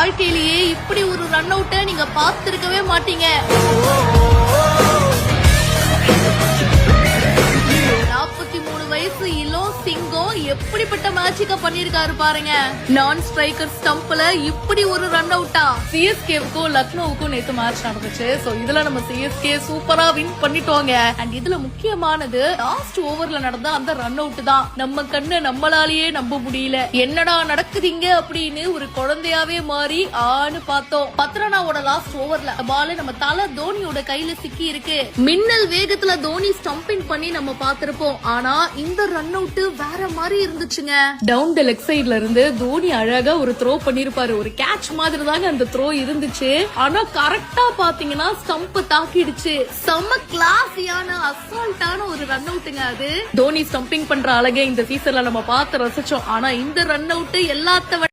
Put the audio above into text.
வாழ்க்கையிலேயே இப்படி ஒரு ரன் அவுட்டை நீங்க பார்த்திருக்கவே மாட்டீங்க. 43 வயசு இளம் சிங்கம் எப்படிப்பட்ட மேட்சிக்க பண்ணிருக்காரு பாருங்க. நான் ஸ்ட்ரைக்கர் ஸ்டம்ப்ல இப்படி ஒரு ரன் அவுட்டா. சிஎஸ்கேவுக்கும் லக்னோவுக்கும் நேத்து மேட்ச் நடந்துச்சு. சோ இதுல நம்ம சிஎஸ்கே சூப்பரா வின் பண்ணிட்டோங்க. அண்ட் இதுல முக்கியமானது லாஸ்ட் ஓவர்ல நடந்த அந்த ரன் அவுட் தான். நம்ம கண்ணு நம்மளாலேயே நம்ப முடியல. என்னடா நடக்குதுங்க அப்படின்னு ஒரு குழந்தையாவே மாறி ஆன்னு பார்த்தோம். பத்ரனாவோட லாஸ்ட் ஓவர்ல பால் நம்ம தல தோனியோட கையில சிக்கி இருக்கு. மின்னல் வேகத்துல தோனி ஸ்டம்பிங் பண்ணி நம்ம பார்த்திருப்போம். ஆனா இந்த ரன் அவுட் வேற மாதிரி இருந்துச்சுங்க. டவுன் தி லெக் சைட்ல இருந்து தோனி அழகா ஒரு த்ரோ பண்ணிருப்பாரு. ஒரு கேட்ச் மாதிரி தாங்க அந்த த்ரோ இருந்துச்சு. ஆனா கரெக்டா பாத்தீங்கன்னா ஸ்டம்ப் தாக்கிடுச்சு. செம கிளாஸியான அசால்ட்டான ஒரு ரன் அவுட்டுங்க அது. தோனி ஸ்டம்பிங் பண்ற அழகே இந்த சீசன்ல நம்ம பார்த்து ரசிச்சோம். ஆனா இந்த ரன் அவுட் எல்லாத்த